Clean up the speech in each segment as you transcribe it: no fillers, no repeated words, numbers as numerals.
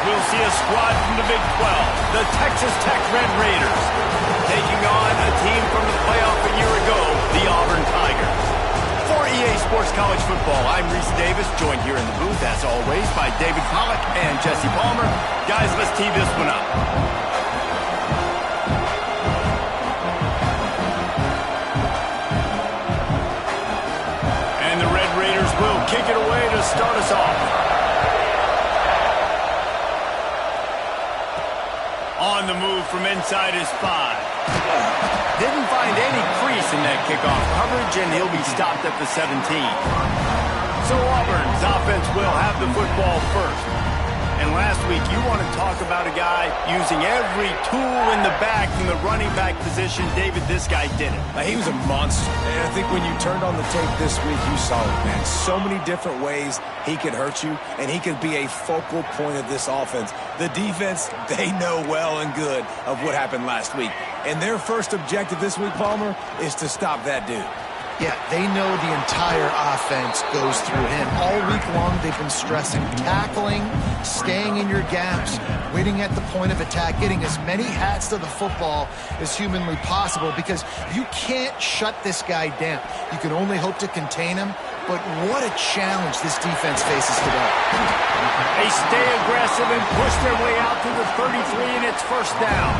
we'll see a squad from the Big 12, the Texas Tech Red Raiders, taking on a team from the playoff a year ago, the Auburn Tigers. For EA Sports College Football, I'm Reese Davis, joined here in the booth, as always, by David Pollack and Jesse Palmer. Guys, let's tee this one up. And the Red Raiders will kick it away to start us off. On the move from inside his 5. Didn't find any crease in that kickoff coverage, and he'll be stopped at the 17. So Auburn's offense will have the football first. And last week, you want to talk about a guy using every tool in the bag from the running back position. David, this guy did it. He was a monster. And I think when you turned on the tape this week, you saw it, man. So many different ways he could hurt you, and he could be a focal point of this offense. The defense, they know well and good of what happened last week. And their first objective this week, Palmer, is to stop that dude. Yeah, they know the entire offense goes through him. All week long, they've been stressing tackling, staying in your gaps, waiting at the point of attack, getting as many hats to the football as humanly possible, because you can't shut this guy down. You can only hope to contain him, but what a challenge this defense faces today. They stay aggressive and push their way out to the 33, and it's first down.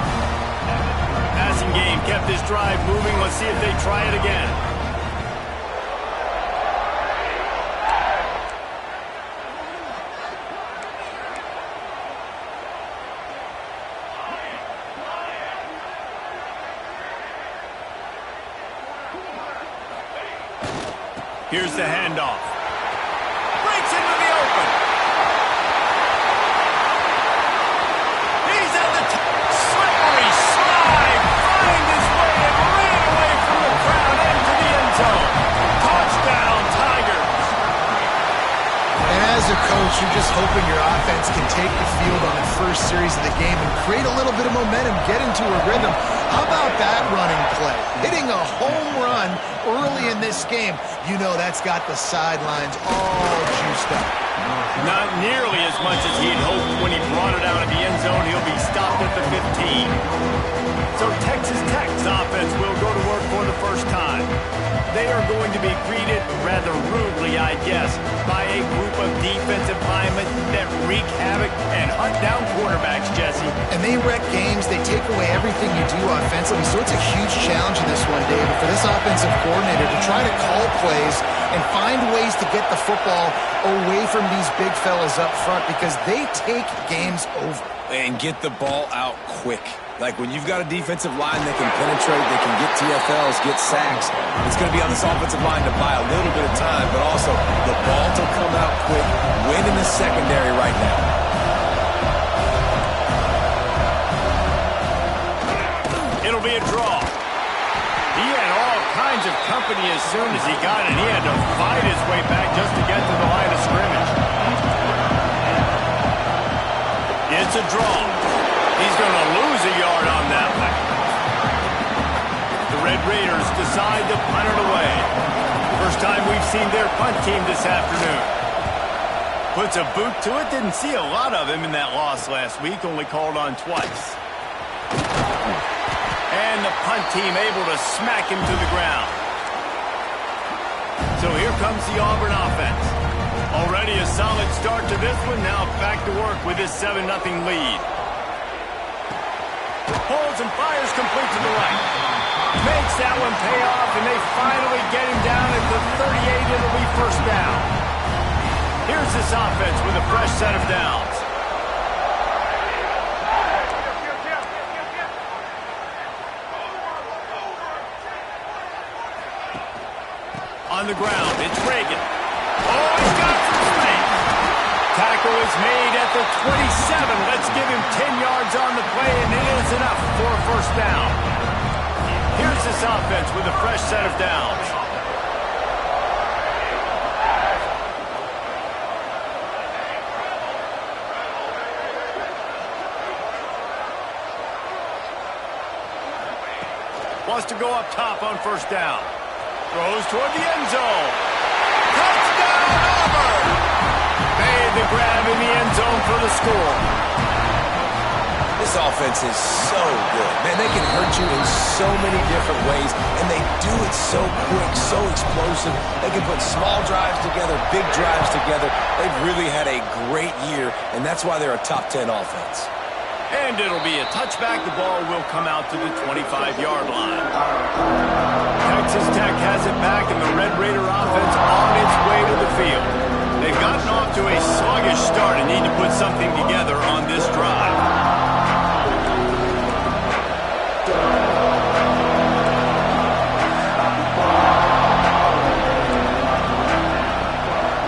Passing game kept this drive moving. Let's see if they try it again. Here's the handoff. Breaks into the open. He's at the slippery slide. Find his way and ran away from the crowd into the end zone. Touchdown, Tigers. And as a coach, you're just hoping your offense can take the field on the first series of the game and create a little bit of momentum, get into a rhythm. How about that running play? Hitting a home run early in this game. You know that's got the sidelines all juiced up. Not nearly as much as he'd hoped when he brought it out of the end zone. He'll be stopped at the 15. So Texas Tech's offense will go to work for the first time. They are going to be greeted rather rudely, I guess, by a group of defensive linemen that wreak havoc and hunt down quarterbacks, Jesse. And they wreck games. They take away everything you do offensively. So it's a huge challenge in this one, David, for this offensive coordinator to try to call plays and find ways to get the football away from these big fellas up front, because they take games over. And get the ball out quick. Like when you've got a defensive line that can penetrate, that can get TFLs, get sacks, it's going to be on this offensive line to buy a little bit of time, but also the ball to come out quick, win in the secondary right now. It'll be a draw. He had all kinds of company as soon as he got it. He had to fight his way back just to get to the line of scrimmage. It's a draw. He's going to lose a yard on that one. The Red Raiders decide to punt it away. First time we've seen their punt team this afternoon. Puts a boot to it. Didn't see a lot of him in that loss last week. Only called on twice. And the punt team able to smack him to the ground. So here comes the Auburn offense. Already a solid start to this one. Now back to work with this 7-0 lead. Pulls and fires complete to the right. Makes that one pay off, and they finally get him down at the 38. It'll be first down. Here's this offense with a fresh set of downs. On the ground, it's Reagan. Oh, he's got some space. Tackle is made at the 27. Let's give him 10 yards on the play, and it is enough for a first down. Here's this offense with a fresh set of downs. Wants to go up top on first down. Throws toward the end zone. Touchdown, Auburn! They made the grab in the end zone for the score. This offense is so good. Man, they can hurt you in so many different ways, and they do it so quick, so explosive. They can put small drives together, big drives together. They've really had a great year, and that's why they're a top 10 offense. And it'll be a touchback. The ball will come out to the 25-yard line. Texas Tech has it back, and the Red Raider offense on its way to the field. They've gotten off to a sluggish start and need to put something together on this drive.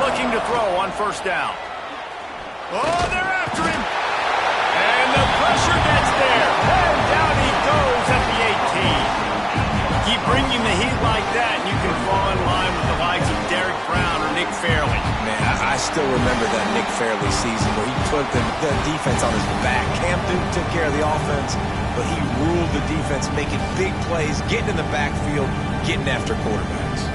Looking to throw on first down. Oh, they're after him. And the pressure gets there. And down he goes at the 18. Keep bringing the heat like that, and you can fall in line with the likes of Derek Brown or Nick Fairley. Man, I still remember that Nick Fairley season where he put the defense on his back. Cam Newton took care of the offense, but he ruled the defense, making big plays, getting in the backfield, getting after quarterbacks.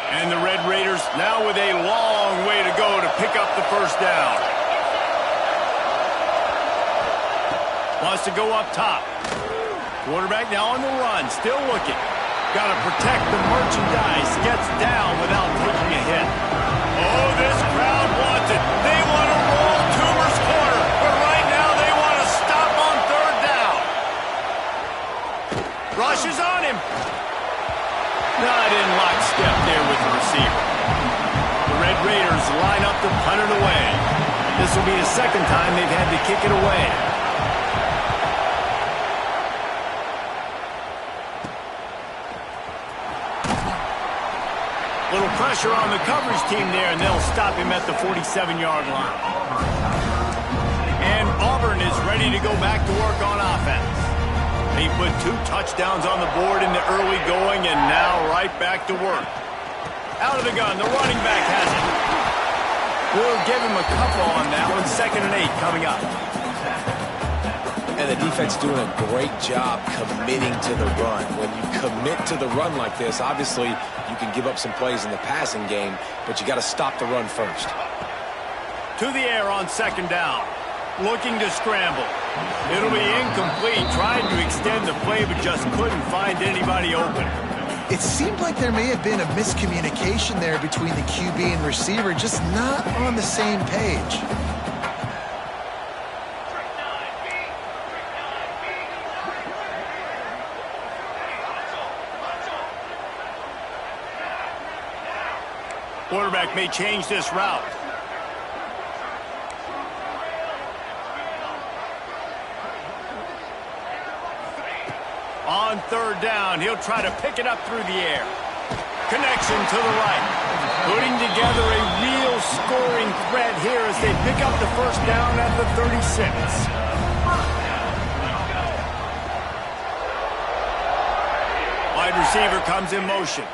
And the Red Raiders now with a long way to go to pick up the first down. Wants to go up top. Quarterback now on the run, still looking. Got to protect the merchandise. Gets down without taking a hit. Oh, this crowd wants it. They want to roll Toomer's corner, but right now they want to stop on third down. Rushes on him. Not in lockstep there with the receiver. The Red Raiders line up to punt it away. This will be the second time they've had to kick it away. Little pressure on the coverage team there, and they'll stop him at the 47-yard line. And Auburn is ready to go back to work on offense. He put 2 touchdowns on the board in the early going, and now right back to work. Out of the gun, the running back has it. We'll give him a couple on that one. 2nd and 8 coming up. And the defense doing a great job committing to the run. When you commit to the run like this, obviously you can give up some plays in the passing game, but you got to stop the run first. To the air on 2nd down. Looking to scramble. It'll be incomplete. Tried to extend the play, but just couldn't find anybody open. It seemed like there may have been a miscommunication there between the QB and receiver, just not on the same page. Quarterback may change this route. On 3rd down, he'll try to pick it up through the air. Connection to the right. Putting together a real scoring threat here as they pick up the first down at the 36. Wide receiver comes in motion.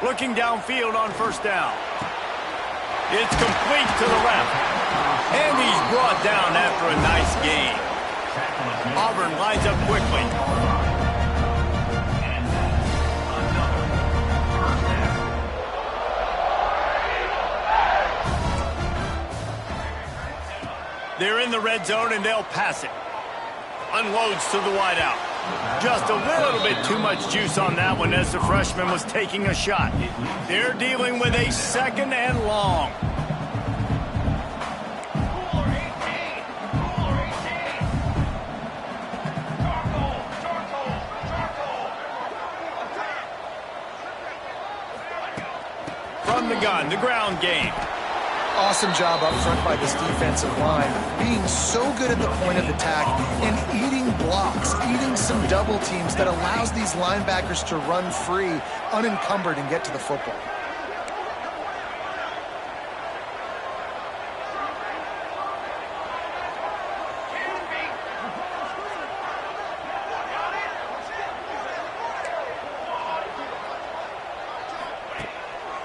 Looking downfield on first down. It's complete to the left. And he's brought down after a nice gain. Auburn lines up quickly. They're in the red zone and they'll pass it. Unloads to the wideout. Just a little bit too much juice on that one as the freshman was taking a shot. They're dealing with a 2nd and long. From the gun, the ground game. Awesome job up front by this defensive line, being so good at the point of attack and eating blocks, eating some double teams that allows these linebackers to run free, unencumbered, and get to the football.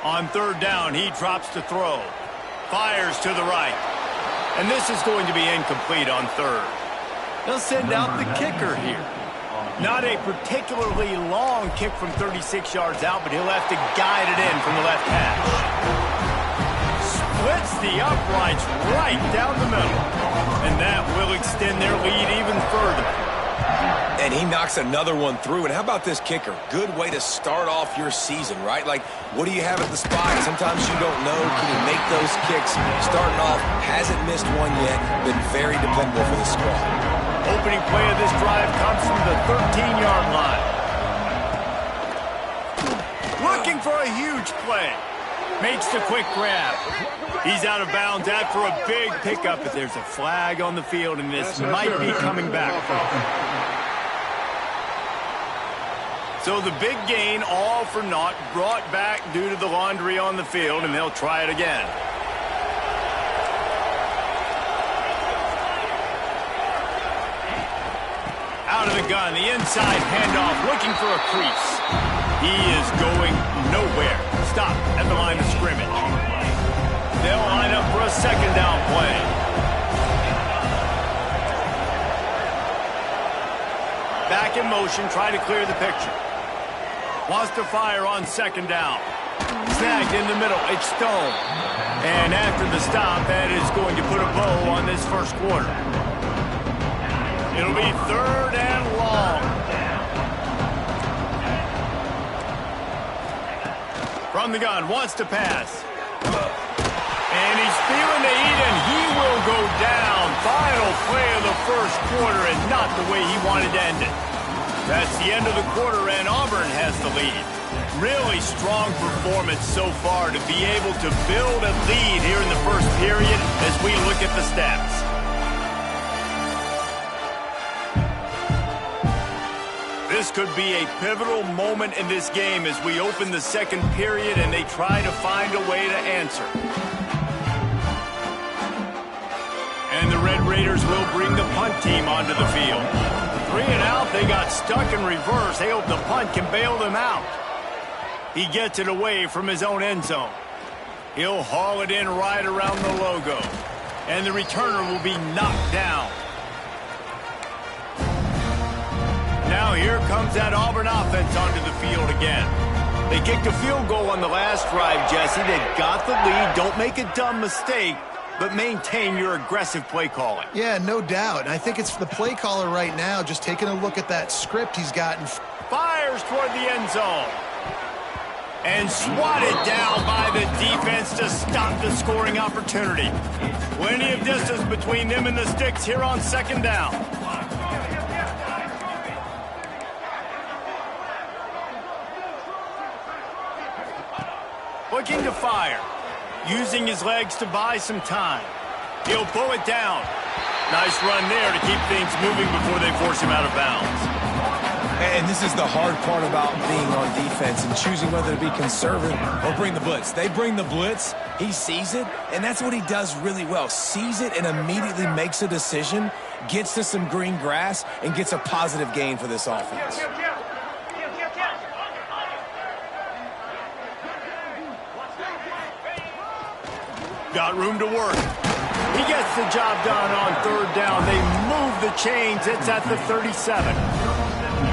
On third down, he drops to throw. Fires to the right. And this is going to be incomplete on third. They'll send out the kicker here. Not a particularly long kick from 36 yards out, but he'll have to guide it in from the left hash. Splits the uprights right down the middle. And that will extend their lead even further. And he knocks another one through. And how about this kicker? Good way to start off your season, right? Like, what do you have at the spot? Sometimes you don't know. Can he make those kicks? Starting off, hasn't missed one yet. Been very dependable for the squad. Opening play of this drive comes from the 13-yard line. Looking for a huge play. Makes the quick grab. He's out of bounds after a big pickup, but there's a flag on the field, and this might be coming back. So the big gain, all for naught, brought back due to the laundry on the field, and they'll try it again. Out of the gun, the inside handoff, looking for a crease. He is going nowhere. Stop at the line of scrimmage. They'll line up for a second down play. Back in motion, try to clear the picture. Wants to fire on second down. Snagged in the middle, it's Stone. And after the stop, that is going to put a bow on this first quarter. It'll be third and long. From the gun, wants to pass. And he's feeling the heat, and he will go down. Final play of the first quarter, and not the way he wanted to end it. That's the end of the quarter, and Auburn has the lead. Really strong performance so far to be able to build a lead here in the first period as we look at the stats. This could be a pivotal moment in this game as we open the second period and they try to find a way to answer. And the Red Raiders will bring the punt team onto the field. 3 and out, they got stuck in reverse. They hope the punt can bail them out. He gets it away from his own end zone. He'll haul it in right around the logo. And the returner will be knocked down. Now here comes that Auburn offense onto the field again. They kicked a field goal on the last drive, Jesse. They got the lead. Don't make a dumb mistake, but maintain your aggressive play calling. Yeah, no doubt. I think it's the play caller right now just taking a look at that script he's gotten. Fires toward the end zone. And swatted down by the defense to stop the scoring opportunity. Plenty of distance between them and the sticks here on second down. Looking to fire. Using his legs to buy some time. He'll pull it down. Nice run there to keep things moving before they force him out of bounds. And this is the hard part about being on defense and choosing whether to be conservative or bring the blitz. They bring the blitz, he sees it, and that's what he does really well. Sees it and immediately makes a decision, gets to some green grass, and gets a positive gain for this offense. Got room to work. He gets the job done on third down. They move the chains. It's at the 37.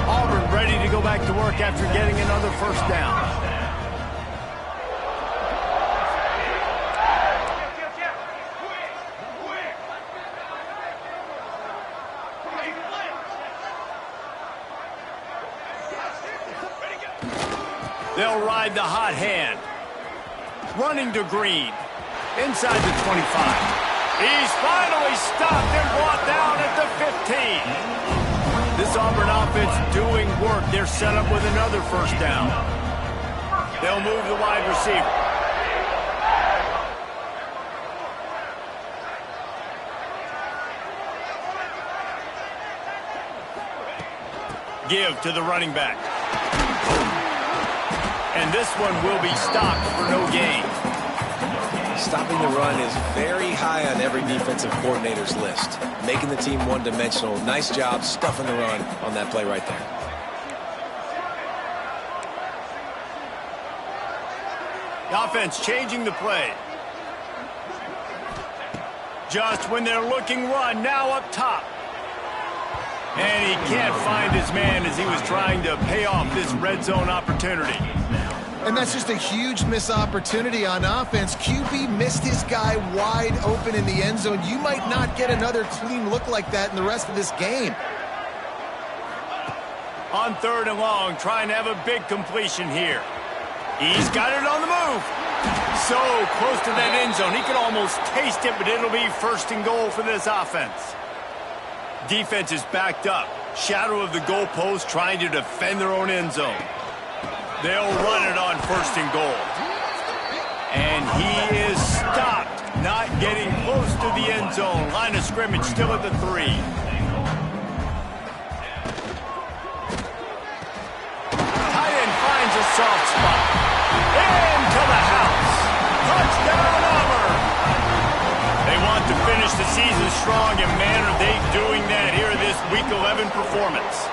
Auburn ready to go back to work after getting another first down. They'll ride the hot hand. Running to Green. Inside the 25. He's finally stopped and brought down at the 15. This Auburn offense doing work. They're set up with another first down. They'll move the wide receiver. Give to the running back. And this one will be stopped for no gain. Stopping the run is very high on every defensive coordinator's list. Making the team one-dimensional. Nice job stuffing the run on that play right there. The offense changing the play. Just when they're looking run, now up top. And he can't find his man as he was trying to pay off this red zone opportunity. And that's just a huge missed opportunity on offense. QB missed his guy wide open in the end zone. You might not get another clean look like that in the rest of this game. On 3rd and long, trying to have a big completion here. He's got it on the move. So close to that end zone. He could almost taste it, but it'll be 1st and goal for this offense. Defense is backed up. Shadow of the goalpost trying to defend their own end zone. They'll run it on 1st and goal. And he is stopped, not getting close to the end zone. Line of scrimmage still at the 3. Tight end finds a soft spot. Into the house. Touchdown, Auburn. They want to finish the season strong, and man, are they doing that here in this Week 11 performance.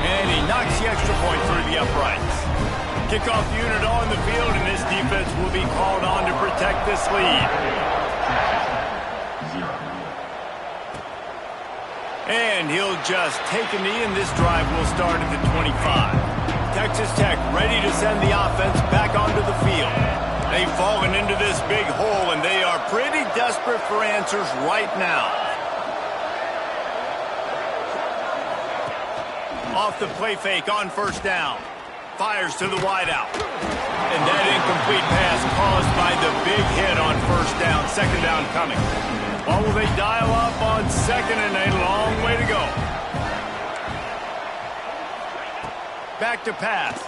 And he knocks the extra point through the uprights. Kickoff unit on the field, and this defense will be called on to protect this lead. And he'll just take a knee, and this drive will start at the 25. Texas Tech ready to send the offense back onto the field. They've fallen into this big hole, and they are pretty desperate for answers right now. Off the play fake on 1st down. Fires to the wideout. And that incomplete pass caused by the big hit on 1st down. 2nd down coming. Or will they dial up on 2nd and a long way to go? Back to pass.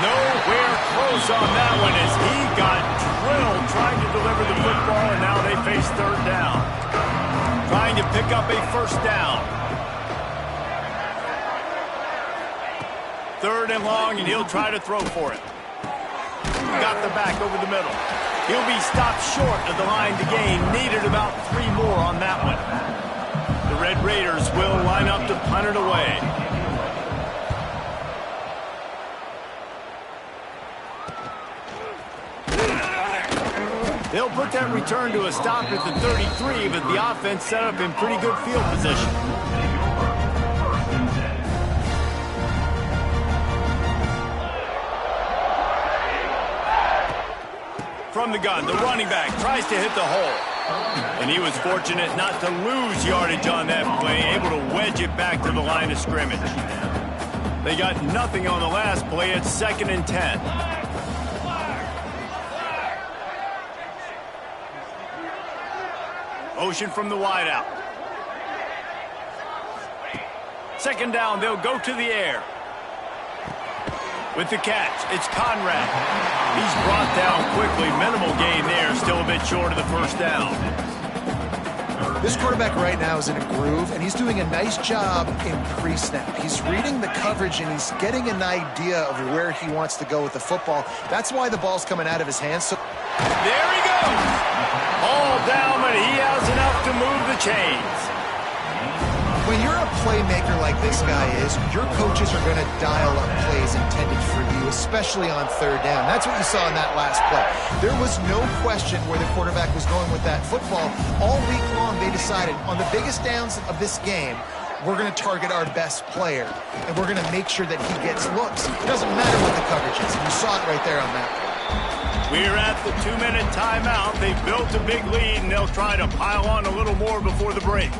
Nowhere close on that one as he got drilled trying to deliver the football, and now they face 3rd down. Trying to pick up a 1st down. 3rd and long, and he'll try to throw for it. Got the back over the middle. He'll be stopped short of the line to gain. Needed about 3 more on that one. The Red Raiders will line up to punt it away. They'll put that return to a stop at the 33, but the offense set up in pretty good field position. From the gun, the running back tries to hit the hole. And he was fortunate not to lose yardage on that play, able to wedge it back to the line of scrimmage. They got nothing on the last play. It's 2nd and 10. Motion from the wideout. 2nd down, they'll go to the air. With the catch, it's Conrad. He's brought down quickly. Minimal gain there, still a bit short of the 1st down. This quarterback right now is in a groove, and he's doing a nice job in pre-snap. He's reading the coverage, and he's getting an idea of where he wants to go with the football. That's why the ball's coming out of his hands. So there he goes. All down, but he has enough to move the chains. When you're a playmaker like this guy is, your coaches are going to dial up plays intended for you, especially on 3rd down. That's what you saw in that last play. There was no question where the quarterback was going with that football. All week long, they decided on the biggest downs of this game, we're going to target our best player, and we're going to make sure that he gets looks. It doesn't matter what the coverage is. You saw it right there on that play. We're at the 2-minute timeout. They've built a big lead, and they'll try to pile on a little more before the break.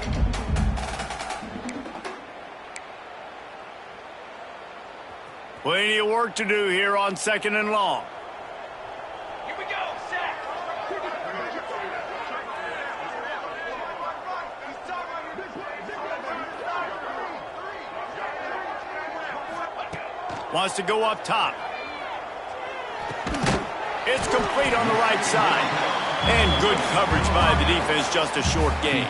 Plenty of work to do here on 2nd and long. Here we go, set. Wants to go up top. It's complete on the right side. And good coverage by the defense, just a short gain.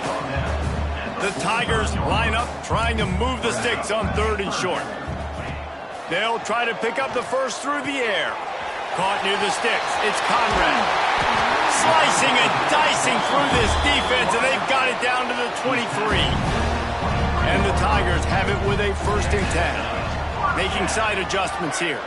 The Tigers line up, trying to move the sticks on 3rd and short. They'll try to pick up the 1st through the air. Caught near the sticks. It's Conrad. Slicing and dicing through this defense, and they've got it down to the 23. And the Tigers have it with a 1st and 10. Making side adjustments here.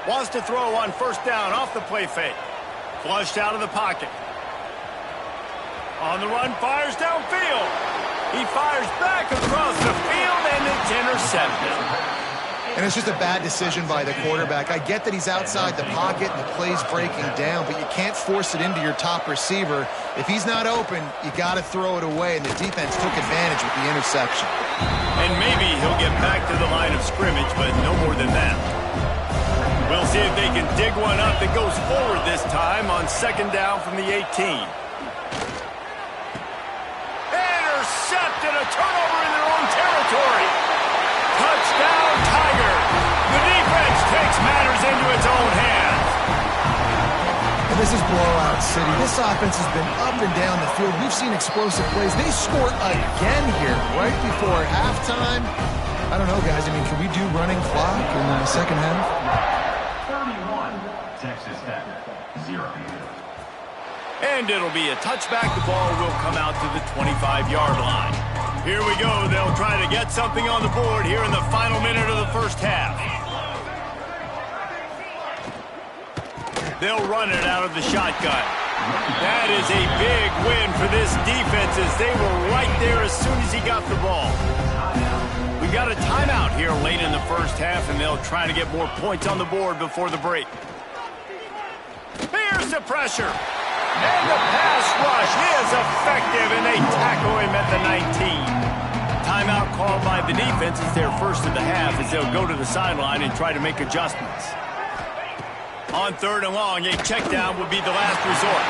Wants to throw on first down off the play fake. Flushed out of the pocket. On the run, fires downfield. He fires back across the field, and it's intercepted. And it's just a bad decision by the quarterback. I get that he's outside the pocket and the play's breaking down, but you can't force it into your top receiver. If he's not open, you got to throw it away, and the defense took advantage with the interception. And maybe he'll get back to the line of scrimmage, but no more than that. We'll see if they can dig one up that goes forward this time on second down from the 18. Intercepted, a turnover in their own territory. Touchdown, Tiger. The defense takes matters into its own hands. And this is blowout city. This offense has been up and down the field. We've seen explosive plays. They score again here right before halftime. I don't know, guys. I mean, can we do running clock in the second half? 31, Texas Tech, 0. And it'll be a touchback. The ball will come out to the 25-yard line. Here we go. They'll try to get something on the board here in the final minute of the first half. They'll run it out of the shotgun. That is a big win for this defense as they were right there as soon as he got the ball. We got a timeout here late in the first half, and they'll try to get more points on the board before the break. Here's the pressure. And the pass rush is effective, and they tackle him at the 19. Timeout called by the defense. It's their first of the half as they'll go to the sideline and try to make adjustments. On third and long, a check down would be the last resort.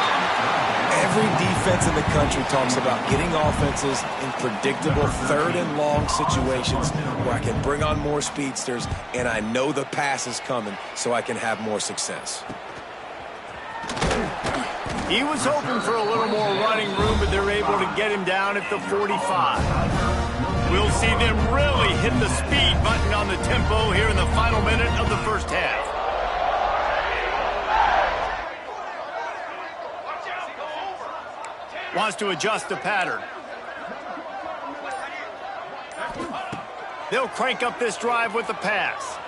Every defense in the country talks about getting offenses in predictable third and long situations where I can bring on more speedsters and I know the pass is coming so I can have more success. He was hoping for a little more running room, but they're able to get him down at the 45. We'll see them really hit the speed button on the tempo here in the final minute of the first half. Wants to adjust the pattern. They'll crank up this drive with the pass.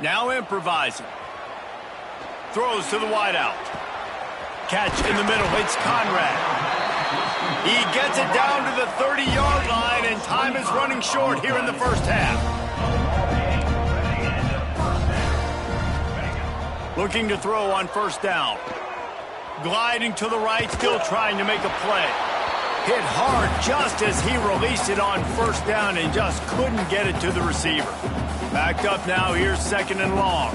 Now improvising. Throws to the wideout. Catch in the middle. It's Conrad. He gets it down to the 30-yard line, and time is running short here in the first half. Looking to throw on first down. Gliding to the right, still trying to make a play. Hit hard just as he released it on first down and just couldn't get it to the receiver. Backed up now, here's second and long.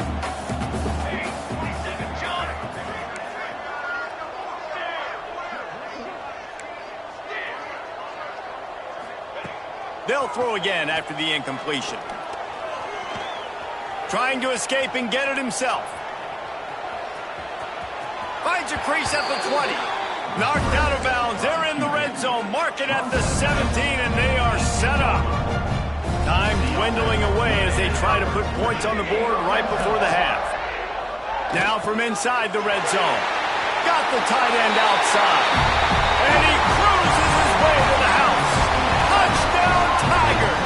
They'll throw again after the incompletion. Trying to escape and get it himself. Finds a crease at the 20. Knocked out of bounds. They're in the red zone. Mark it at the 17, and they are set up. Time dwindling away as they try to put points on the board right before the half. Now from inside the red zone. Got the tight end outside. And he cruises his way to the house. Touchdown, Tigers!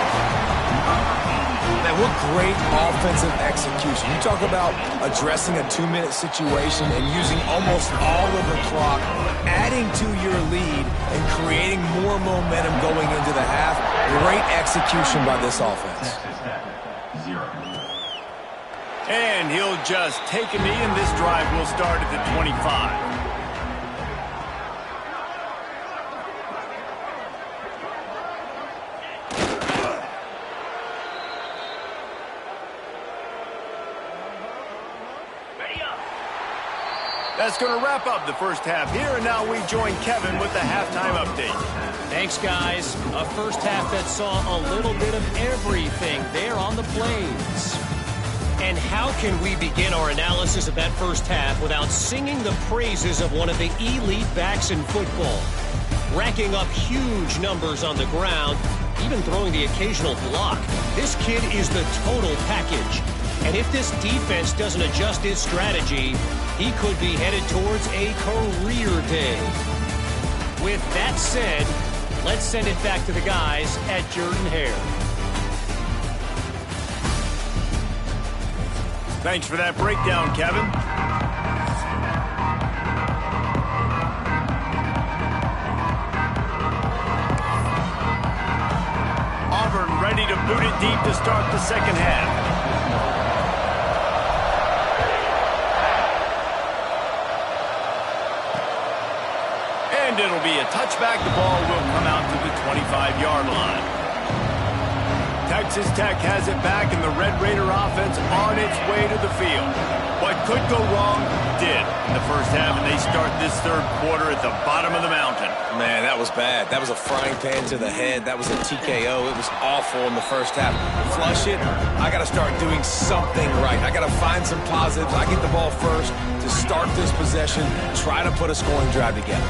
Man, what great offensive execution. You talk about addressing a 2-minute situation and using almost all of the clock, adding to your lead and creating more momentum going into the half. Great execution by this offense. And he'll just take a knee, and this drive will start at the 25. That's going to wrap up the first half here, and now we join Kevin with the halftime update. Thanks, guys. A first half that saw a little bit of everything there on the Plains. And how can we begin our analysis of that first half without singing the praises of one of the elite backs in football? Racking up huge numbers on the ground, even throwing the occasional block. This kid is the total package. And if this defense doesn't adjust its strategy, he could be headed towards a career day. With that said, let's send it back to the guys at Jordan-Hare. Thanks for that breakdown, Kevin. Auburn ready to boot it deep to start the second half. And it'll be a touchback. The ball will come out to the 25-yard line. Texas Tech has it back, and the Red Raider offense on its way to the field. What could go wrong did in the first half, and they start this third quarter at the bottom of the mountain. Man, that was bad. That was a frying pan to the head. That was a TKO. It was awful in the first half. Flush it. I got to start doing something right. I got to find some positives. I get the ball first to start this possession, try to put a scoring drive together.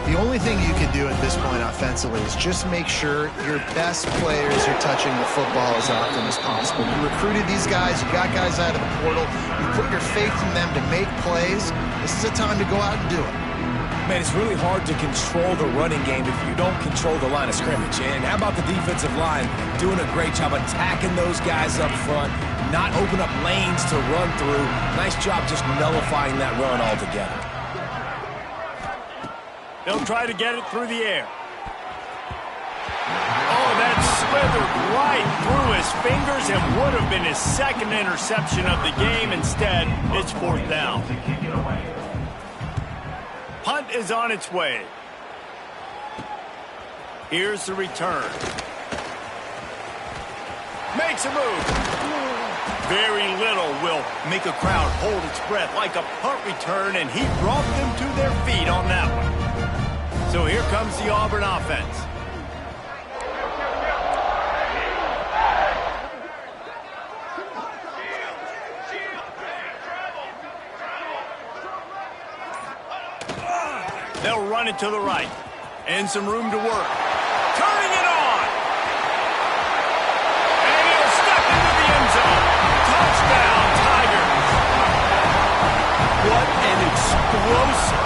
The only thing you can do at this point offensively is just make sure your best players are touching the football as often as possible. You recruited these guys. You got guys out of the portal. You put your faith in them to make plays. This is a time to go out and do it. Man, it's really hard to control the running game if you don't control the line of scrimmage. And how about the defensive line doing a great job attacking those guys up front, not open up lanes to run through. Nice job just nullifying that run altogether. They'll try to get it through the air. Oh, that slithered right through his fingers and would have been his second interception of the game. Instead, it's fourth down. Punt is on its way. Here's the return. Makes a move. Very little will make a crowd hold its breath like a punt return, and he brought them to their feet on that one. So here comes the Auburn offense. They'll run it to the right. And some room to work. Turning it on! And he'll step into the end zone. Touchdown, Tigers! What an explosive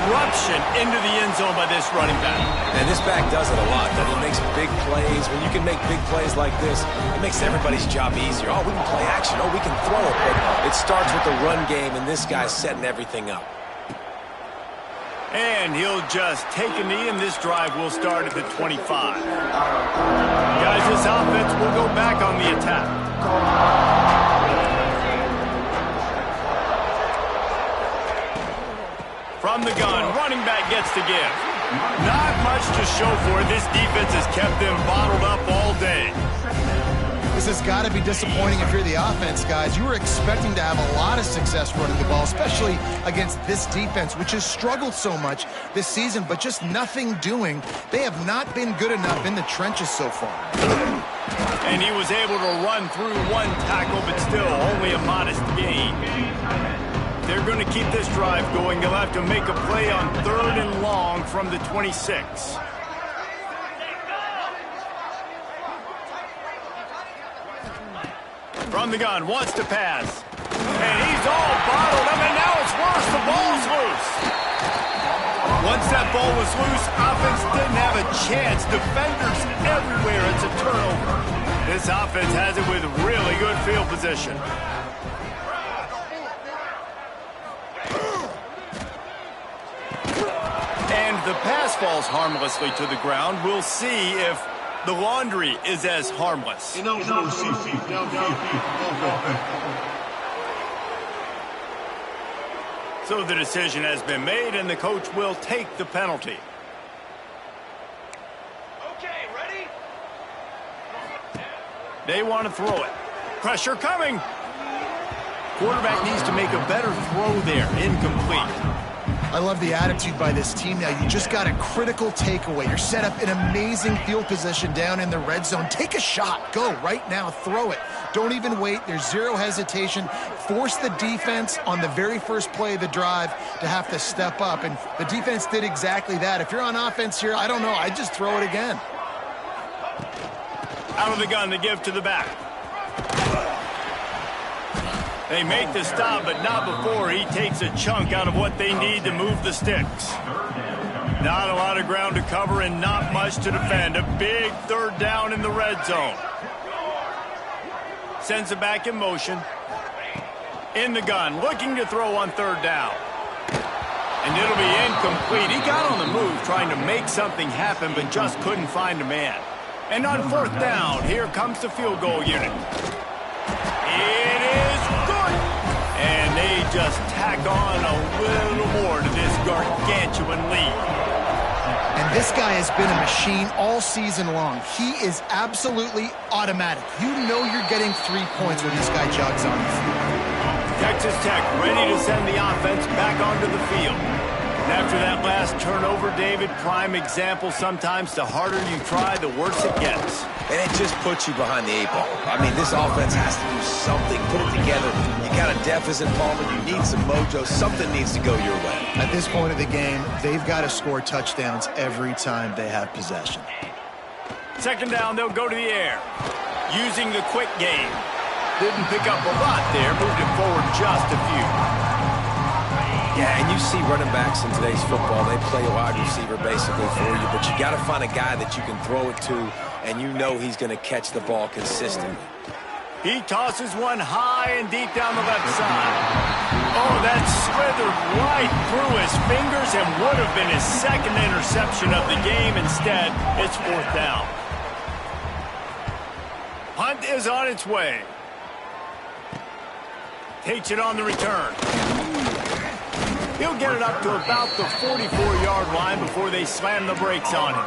eruption into the end zone by this running back. And this back does it a lot. It makes big plays. When you can make big plays like this, it makes everybody's job easier. Oh, we can play action. Oh, we can throw it. But it starts with the run game, and this guy's setting everything up. And he'll just take a knee, and this drive will start at the 25. Guys, this offense will go back on the attack. From the gun, running back gets to give. Not much to show for it. This defense has kept them bottled up all day. This has got to be disappointing if you're the offense, guys. You were expecting to have a lot of success running the ball, especially against this defense, which has struggled so much this season, but just nothing doing. They have not been good enough in the trenches so far. And he was able to run through one tackle, but still only a modest gain. They're going to keep this drive going. They'll have to make a play on 3rd and long from the 26. From the gun, wants to pass. And he's all bottled up, and now it's worse. The ball's loose. Once that ball was loose, offense didn't have a chance. Defenders everywhere. It's a turnover. This offense has it with really good field position. And the pass falls harmlessly to the ground. We'll see if the laundry is as harmless. So the decision has been made, and the coach will take the penalty. Okay, ready? They want to throw it. Pressure coming. Quarterback needs to make a better throw there. Incomplete. I love the attitude by this team now. You just got a critical takeaway. You're set up in amazing field position down in the red zone. Take a shot. Go right now. Throw it. Don't even wait. There's zero hesitation. Force the defense on the very first play of the drive to have to step up. And the defense did exactly that. If you're on offense here, I don't know. I'd just throw it again. Out of the gun, they give to the back. They make the stop, but not before he takes a chunk out of what they need to move the sticks. Not a lot of ground to cover and not much to defend. A big 3rd down in the red zone. Sends it back in motion. In the gun, looking to throw on third down. And it'll be incomplete. He got on the move trying to make something happen, but just couldn't find a man. And on fourth down, here comes the field goal unit. It is good. And they just tack on a little more to this gargantuan lead. And this guy has been a machine all season long. He is absolutely automatic. You know you're getting 3 points when this guy jogs on the field. Texas Tech ready to send the offense back onto the field. And after that last turnover, David, prime example, sometimes the harder you try, the worse it gets. And it just puts you behind the 8 ball. I mean, this offense has to do something, put it together. You got a deficit, Palmer. You need some mojo. Something needs to go your way. At this point of the game, they've got to score touchdowns every time they have possession. Second down, they'll go to the air. Using the quick game. Didn't pick up a lot there, moved it forward just a few. Yeah, and you see running backs in today's football, they play a wide receiver basically for you, but you got to find a guy that you can throw it to, and you know he's going to catch the ball consistently. He tosses one high and deep down the left side. Oh, that slithered right through his fingers and would have been his second interception of the game. Instead, it's fourth down. Punt is on its way. Takes it on the return. He'll get it up to about the 44-yard line before they slam the brakes on him.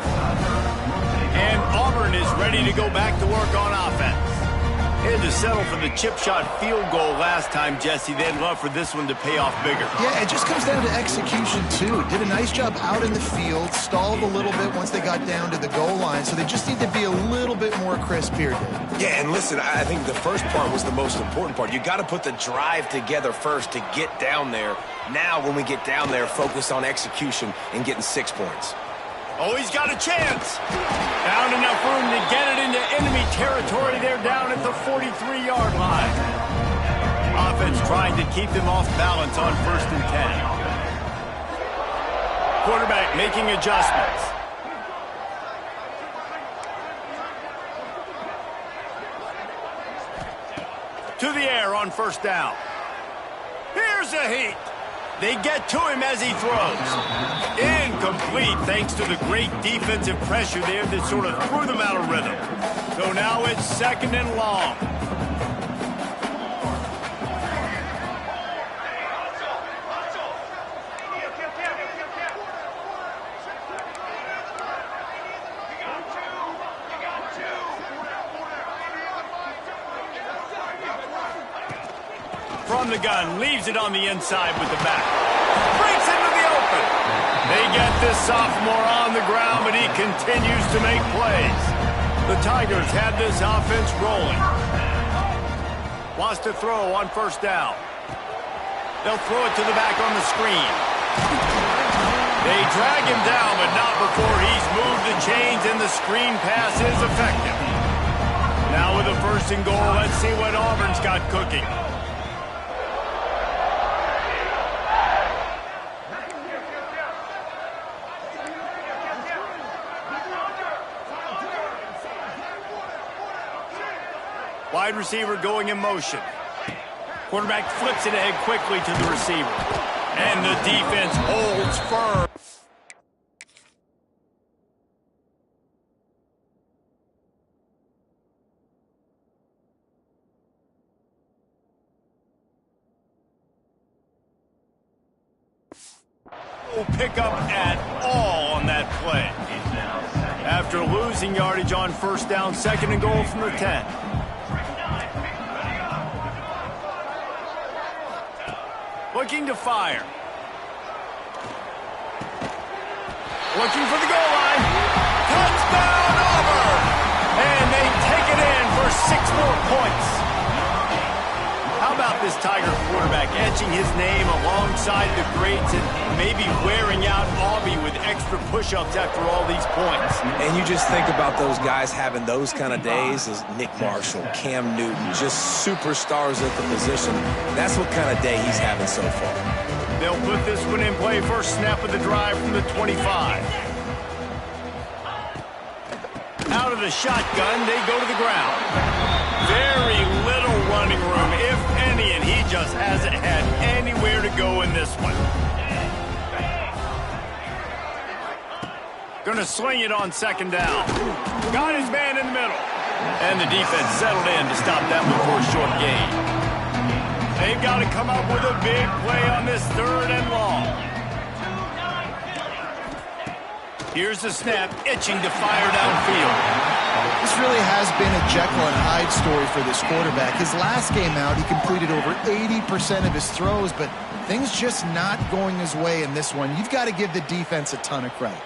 And Auburn is ready to go back to work on offense. They had to settle for the chip shot field goal last time, Jesse. They'd love for this one to pay off bigger. Yeah, it just comes down to execution, too. Did a nice job out in the field, stalled a little bit once they got down to the goal line, so they just need to be a little bit more crisp here, Dave. Yeah, and listen, I think the first part was the most important part. You got to put the drive together first to get down there. Now, when we get down there, focus on execution and getting 6 points. Oh, he's got a chance. Found enough room to get it into enemy territory. They're down at the 43-yard line. Offense trying to keep them off balance on 1st and 10. Quarterback making adjustments. To the air on 1st down. Here's a heat. They get to him as he throws. Incomplete thanks to the great defensive pressure there that sort of threw them out of rhythm. So now it's 2nd and long. From the gun, leaves it on the inside with the back. Breaks into the open. They get this sophomore on the ground, but he continues to make plays. The Tigers had this offense rolling. Wants to throw on 1st down. They'll throw it to the back on the screen. They drag him down, but not before he's moved the chains, and the screen pass is effective. Now with a 1st and goal, let's see what Auburn's got cooking. Wide receiver going in motion. Quarterback flips it ahead quickly to the receiver. And the defense holds firm. No pickup at all on that play. After losing yardage on 1st down, 2nd and goal from the 10. Looking to fire. Looking for the goal line. Touchdown, Auburn! And they take it in for 6 more points. How about this Tiger quarterback etching his name alongside the greats and maybe wearing out Aubie with extra push-ups after all these points? And you just think about those guys having those kind of days as Nick Marshall, Cam Newton, just superstars at the position. That's what kind of day he's having so far. They'll put this one in play. First snap of the drive from the 25. Out of the shotgun, they go to the ground. Very little running room, if any, and he just has this one. Gonna swing it on second down. Got his man in the middle. And the defense settled in to stop that before a short gain. They've got to come up with a big play on this third and long. Here's the snap, itching to fire downfield. This really has been a Jekyll and Hyde story for this quarterback. His last game out, he completed over 80% of his throws, but things just not going his way in this one. You've got to give the defense a ton of credit.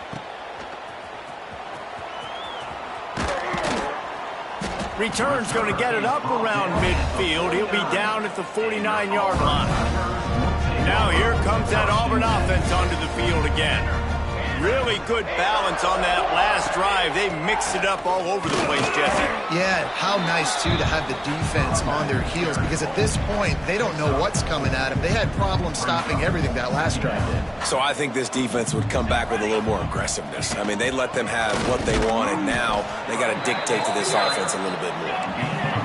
Return's going to get it up around midfield. He'll be down at the 49-yard line. Now here comes that Auburn offense onto the field again. Really good balance on that last drive. They mixed it up all over the place, Jesse. Yeah, how nice, too, to have the defense on their heels, because at this point, they don't know what's coming at them. They had problems stopping everything that last drive did. So I think this defense would come back with a little more aggressiveness. I mean, they let them have what they want, and now they got to dictate to this offense a little bit more.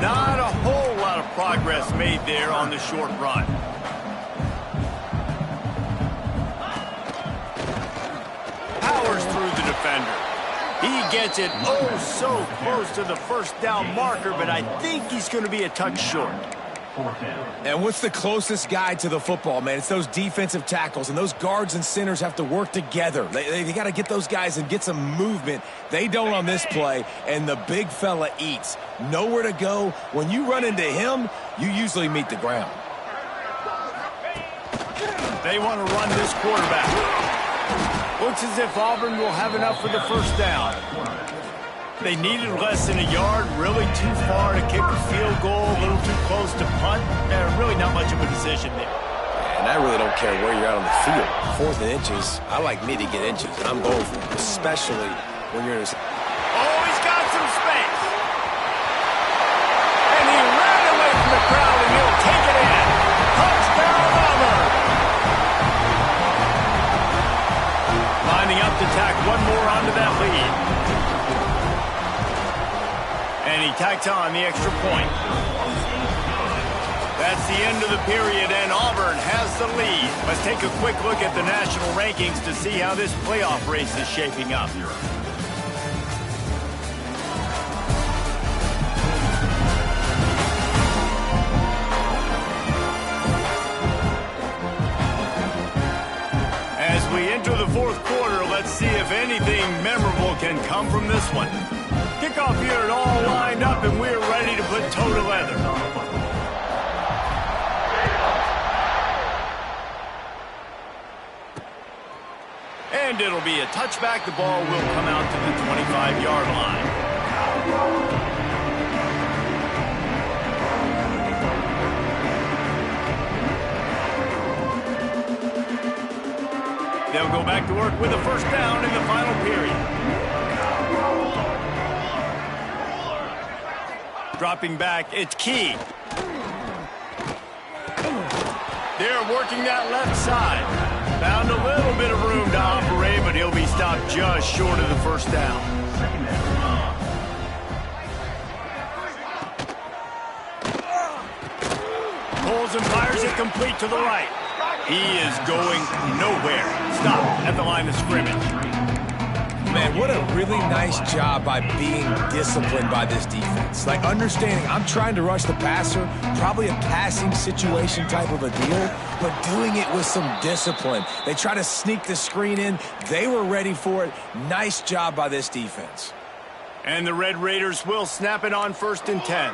Not a whole lot of progress made there on the short run. Powers through the defender. He gets it oh so close to the first down marker, but I think he's going to be a touch short. And what's the closest guy to the football, man? It's those defensive tackles, and those guards and centers have to work together. They got to get those guys and get some movement. They don't on this play, and the big fella eats. Nowhere to go. When you run into him, you usually meet the ground. They want to run this quarterback. Looks as if Auburn will have enough for the first down. They needed less than a yard, really too far to kick a field goal, a little too close to punt. Really not much of a decision there. And I really don't care where you're out on the field. 4th and inches, I like me to get inches, and I'm going for it, especially when you're in a... Oh, he's got some space. And he ran away from the crowd, and he'll take it in. Touchdown, Auburn. Lining up to tack one more onto that lead. And he tacks on the extra point. That's the end of the period, and Auburn has the lead. Let's take a quick look at the national rankings to see how this playoff race is shaping up. As we enter the fourth quarter, let's see if anything memorable can come from this one. Kickoff here all lined up, and we're ready to put toe to leather. And it'll be a touchback. The ball will come out to the 25-yard line. They'll go back to work with a first down in the final period. Dropping back, it's Key. They're working that left side. Found a little bit of room to operate, but he'll be stopped just short of the first down. Pulls and fires it complete to the right. He is going nowhere. Stop at the line of scrimmage. Man, what a really nice job by being disciplined by this defense. Like, understanding I'm trying to rush the passer, probably a passing situation type of a deal, but doing it with some discipline. They try to sneak the screen in. They were ready for it. Nice job by this defense. And the Red Raiders will snap it on 1st and 10.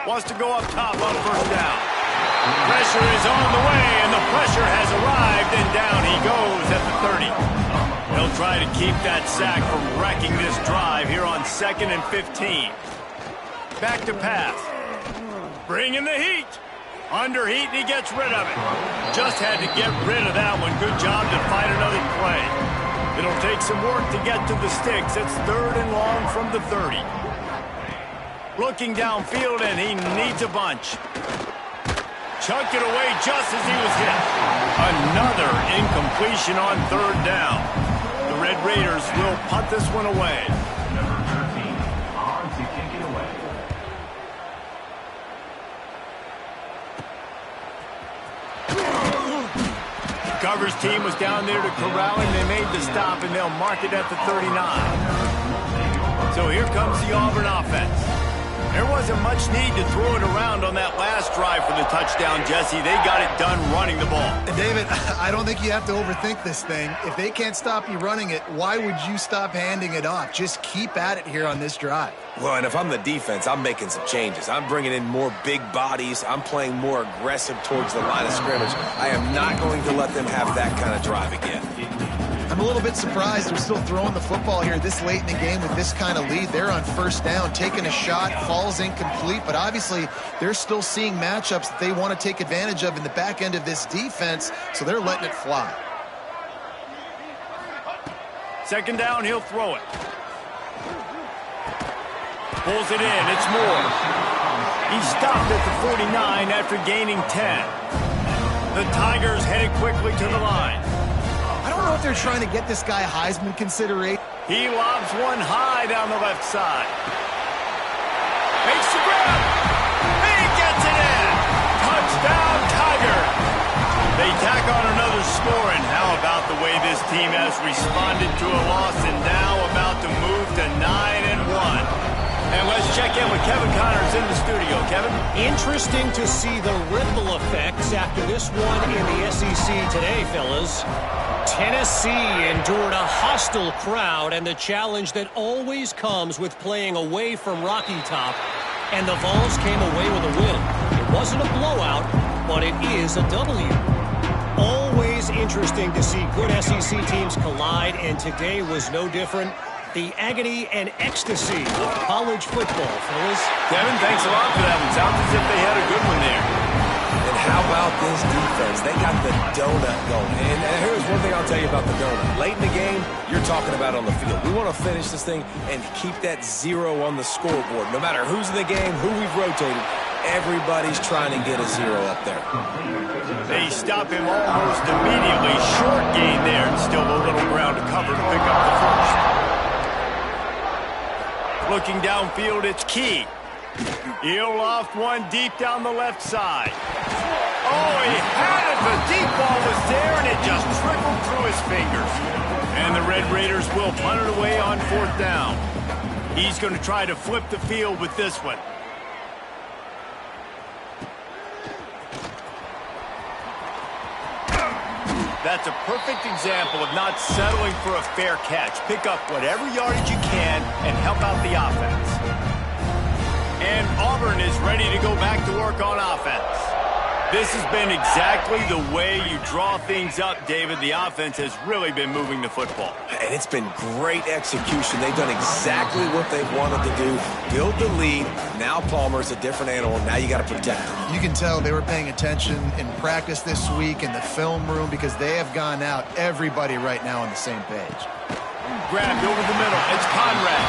Wants to go up top on first down. Pressure is on the way, and the pressure has arrived, and down he goes at the 30. They'll try to keep that sack from wrecking this drive here on 2nd and 15. Back to pass. Bringing the heat. Under heat, and he gets rid of it. Just had to get rid of that one. Good job to find another play. It'll take some work to get to the sticks. It's 3rd and long from the 30. Looking downfield, and he needs a bunch. Chucked it away just as he was hit. Another incompletion on 3rd down. The Red Raiders will punt this one away. Number 13, on to kick it away. team was down there to corral him. They made the stop, and they'll mark it at the 39. So here comes the Auburn offense. There wasn't much need to throw it around on that last drive for the touchdown, Jesse. They got it done running the ball. And David, I don't think you have to overthink this thing. If they can't stop you running it, why would you stop handing it off? Just keep at it here on this drive. Well, and if I'm the defense, I'm making some changes. I'm bringing in more big bodies. I'm playing more aggressive towards the line of scrimmage. I am not going to let them have that kind of drive again. I'm a little bit surprised they're still throwing the football here this late in the game with this kind of lead. They're on first down, taking a shot, falls incomplete, but obviously they're still seeing matchups that they want to take advantage of in the back end of this defense, so they're letting it fly. Second down, he'll throw it. Pulls it in, it's Moore. He stopped at the 49 after gaining 10. The Tigers headed quickly to the line. I don't know if they're trying to get this guy Heisman consideration. He lobs one high down the left side. Makes the grab. And he gets it in. Touchdown, Tigers. They tack on another score, and how about the way this team has responded to a loss and now about to move to 9-1. And let's check in with Kevin Connors in the studio. Kevin? Interesting to see the ripple effects after this one in the SEC today, fellas. Tennessee endured a hostile crowd and the challenge that always comes with playing away from Rocky Top. And the Vols came away with a win. It wasn't a blowout, but it is a W. Always interesting to see good SEC teams collide, and today was no different. The agony and ecstasy of college football, fellas. Kevin, thanks a lot for that one. Sounds as if they had a good one there. And how about this defense? They got the donut going. And here's one thing I'll tell you about the donut. Late in the game, you're talking about on the field. We want to finish this thing and keep that 0 on the scoreboard. No matter who's in the game, who we've rotated, everybody's trying to get a 0 up there. They stop him almost immediately. Short gain there, and still a little ground to cover to pick up the first. Looking downfield, it's Key. He'll loft one deep down the left side. Oh, he had it. The deep ball was there, and it just trickled through his fingers. And the Red Raiders will punt it away on fourth down. He's going to try to flip the field with this one. That's a perfect example of not settling for a fair catch. Pick up whatever yardage you can and help out the offense. And Auburn is ready to go back to work on offense. This has been exactly the way you draw things up, David. The offense has really been moving the football. And it's been great execution. They've done exactly what they wanted to do. Build the lead. Now Palmer's a different animal. Now you got to protect him. You can tell they were paying attention in practice this week in the film room because they have gone out, everybody right now on the same page. Grabbed over the middle. It's Conrad.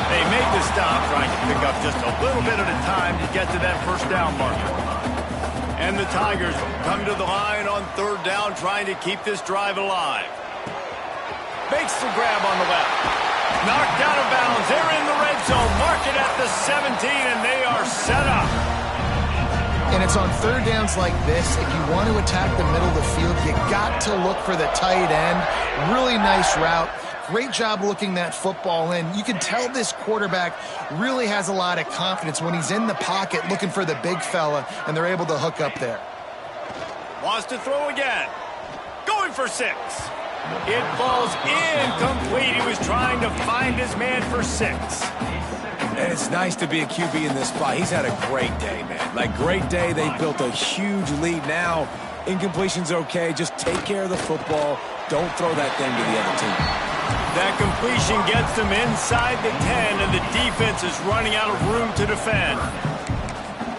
They make the stop, trying to pick up just a little bit at a time to get to that first down marker. And the Tigers come to the line on third down, trying to keep this drive alive. Makes the grab on the left. Knocked out of bounds. They're in the red zone. Mark it at the 17, and they are set up. And it's on third downs like this. If you want to attack the middle of the field, you got to look for the tight end. Really nice route. Great job looking that football in. You can tell this quarterback really has a lot of confidence when he's in the pocket looking for the big fella, and they're able to hook up there. Wants to throw again. Going for 6. It falls incomplete. He was trying to find his man for 6. And it's nice to be a QB in this spot. He's had a great day, man. Like, great day. They built a huge lead. Now, incompletion's okay. Just take care of the football. Don't throw that thing to the other team. That completion gets them inside the 10, and the defense is running out of room to defend.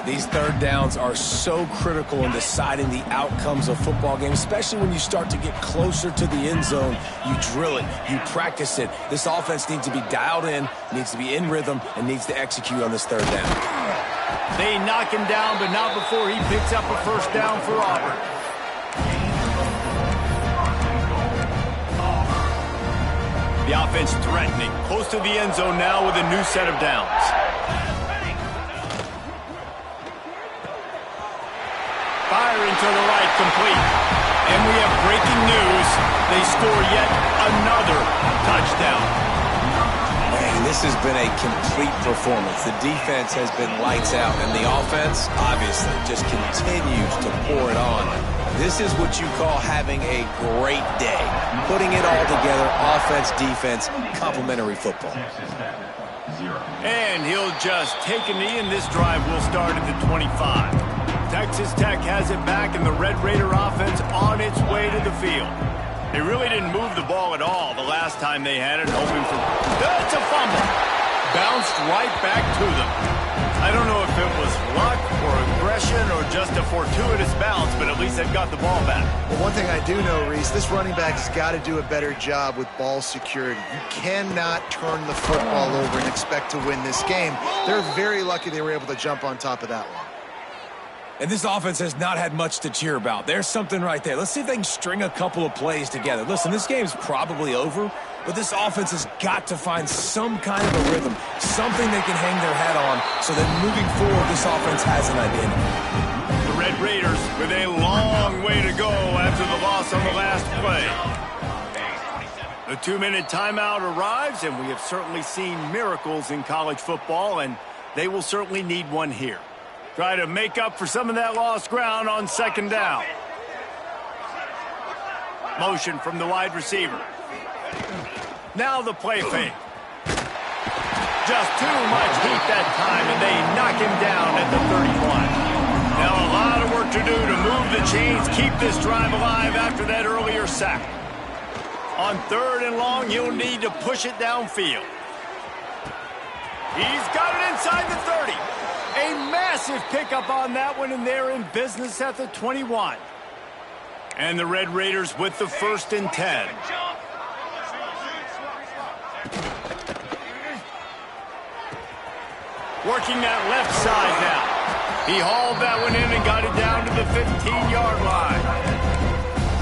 These third downs are so critical in deciding the outcomes of football games, especially when you start to get closer to the end zone. You drill it, you practice it. This offense needs to be dialed in, needs to be in rhythm, and needs to execute on this third down. They knock him down, but not before he picks up a first down for Auburn. The offense threatening, close to the end zone now with a new set of downs. Firing to the right, complete. And we have breaking news. They score yet another touchdown. Man, this has been a complete performance. The defense has been lights out, and the offense, obviously, just continues to pour it on. This is what you call having a great day. Putting it all together, offense, defense, complementary football. And he'll just take a knee, and this drive will start at the 25. Texas Tech has it back, and the Red Raider offense on its way to the field. They really didn't move the ball at all the last time they had it, hoping for... That's a fumble! Bounced right back to them. I don't know if it was luck or aggression or just a fortuitous bounce, but at least they've got the ball back. Well, one thing I do know, Reese, this running back has got to do a better job with ball security. You cannot turn the football over and expect to win this game. They're very lucky they were able to jump on top of that one. And this offense has not had much to cheer about. There's something right there. Let's see if they can string a couple of plays together. Listen, this game's probably over, but this offense has got to find some kind of a rhythm, something they can hang their hat on so that moving forward, this offense has an identity. The Red Raiders with a long way to go after the loss on the last play. The 2-minute timeout arrives, and we have certainly seen miracles in college football, and they will certainly need one here. Try to make up for some of that lost ground on second down. Motion from the wide receiver. Now the play fake. Just too much heat that time, and they knock him down at the 31. Now a lot of work to do to move the chains, keep this drive alive after that earlier sack. On 3rd and long, you'll need to push it downfield. He's got it inside the 30. A massive pickup on that one, and they're in business at the 21. And the Red Raiders with the 1st and 10. Working that left side now. He hauled that one in and got it down to the 15-yard line.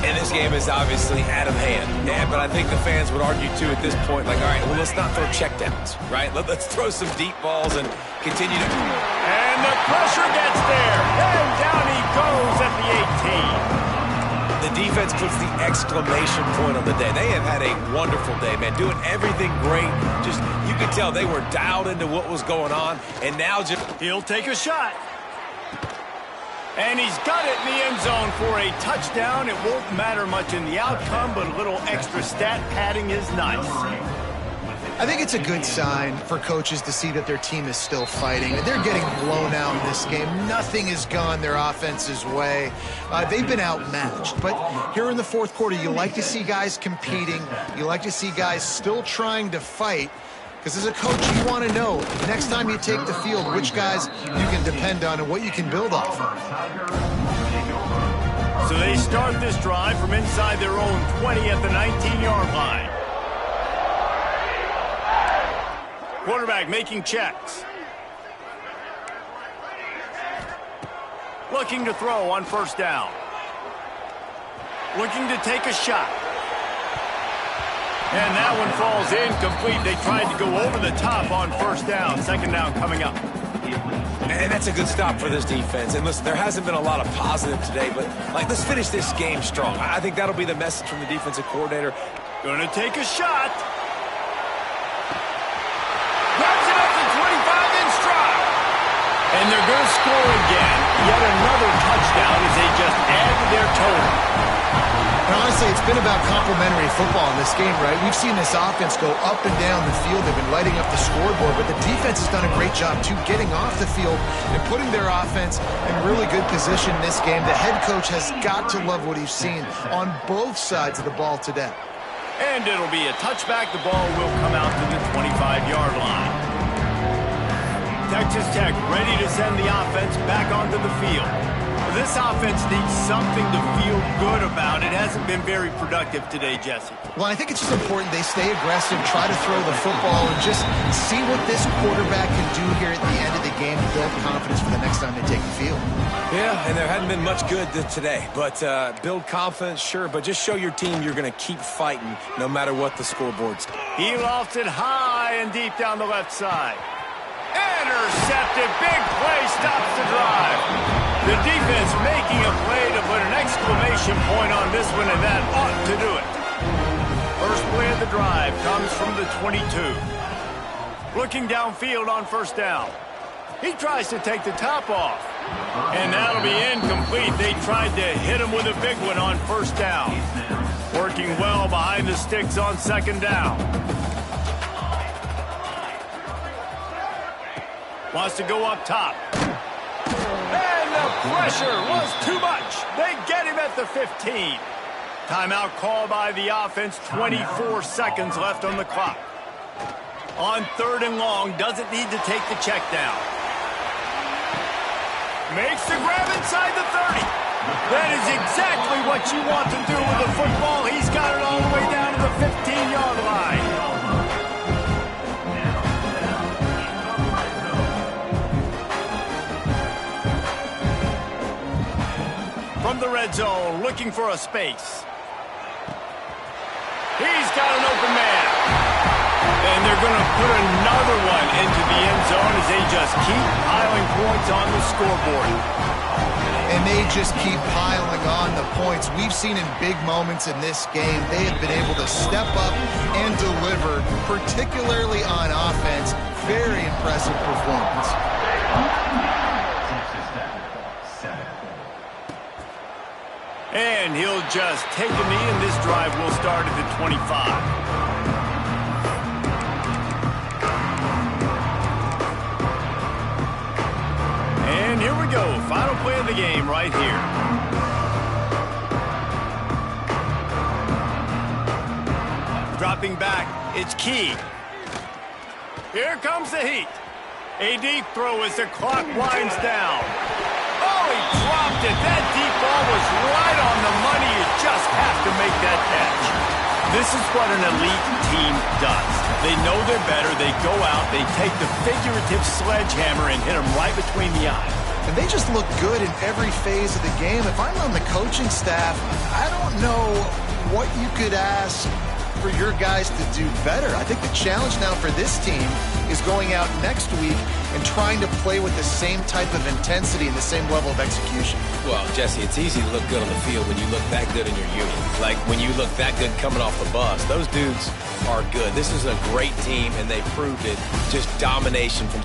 And this game is obviously out of hand. Yeah, but I think the fans would argue, too, at this point, like, all right, well, let's not throw checkdowns, right? Let's throw some deep balls and continue to... And the pressure gets there. And down he goes at the 18. The defense puts the exclamation point on the day. They have had a wonderful day, man, doing everything great. Just, you could tell they were dialed into what was going on, and now just... He'll take a shot. And he's got it in the end zone for a touchdown. It won't matter much in the outcome, but a little extra stat padding is nice. I think it's a good sign for coaches to see that their team is still fighting. They're getting blown out in this game. Nothing has gone their offense's way. They've been outmatched. But here in the 4th quarter, you like to see guys competing. You like to see guys still trying to fight. Because as a coach, you want to know, next time you take the field, which guys you can depend on and what you can build off of. So they start this drive from inside their own 20 at the 19-yard line. Quarterback making checks. Looking to throw on 1st down. Looking to take a shot. And that one falls incomplete. They tried to go over the top on 1st down. 2nd down coming up. And that's a good stop for this defense. And listen, there hasn't been a lot of positive today, but let's finish this game strong. I think that'll be the message from the defensive coordinator. Gonna take a shot. Grabs it up to 25 in stride. And they're gonna score again. Yet another touchdown as they just add to their total. And honestly, it's been about complementary football in this game, right? We've seen this offense go up and down the field. They've been lighting up the scoreboard, but the defense has done a great job, too, getting off the field and putting their offense in really good position in this game. The head coach has got to love what he's seen on both sides of the ball today. And it'll be a touchback. The ball will come out to the 25-yard line. Texas Tech ready to send the offense back onto the field. This offense needs something to feel good about. It hasn't been very productive today, Jesse. Well, I think it's just important they stay aggressive, try to throw the football, and just see what this quarterback can do here at the end of the game to build confidence for the next time they take the field. Yeah, and there hadn't been much good today. But build confidence, sure, but just show your team you're going to keep fighting no matter what the scoreboard's. He lofts it high and deep down the left side. Intercepted. Big play stops the drive. The defense making a play to put an exclamation point on this one, and that ought to do it. First play of the drive comes from the 22. Looking downfield on first down. He tries to take the top off. And that'll be incomplete. They tried to hit him with a big one on first down. Working well behind the sticks on second down. Wants to go up top. And the pressure was too much. They get him at the 15. Timeout called by the offense. 24 seconds left on the clock. On third and long, doesn't need to take the check down. Makes the grab inside the 30. That is exactly what you want to do with the football. He's got it all the way down to the 15-yard line. From the red zone, looking for a space. He's got an open man. And they're going to put another one into the end zone as they just keep piling points on the scoreboard. And they just keep piling on the points. We've seen in big moments in this game, they have been able to step up and deliver, particularly on offense. Very impressive performance. And he'll just take a knee, and this drive will start at the 25. And here we go. Final play of the game right here. Dropping back. It's Key. Here comes the heat. A deep throw as the clock winds down. Oh, he dropped it. That deep ball was right on the money. You just have to make that catch. This is what an elite team does. They know they're better. They go out. They take the figurative sledgehammer and hit them right between the eyes. And they just look good in every phase of the game. If I'm on the coaching staff, I don't know what you could ask for your guys to do better. I think the challenge now for this team is going out next week and trying to play with the same type of intensity and the same level of execution. Well, Jesse, it's easy to look good on the field when you look that good in your unit. Like when you look that good coming off the bus. Those dudes are good. This is a great team, and they proved it. Just domination from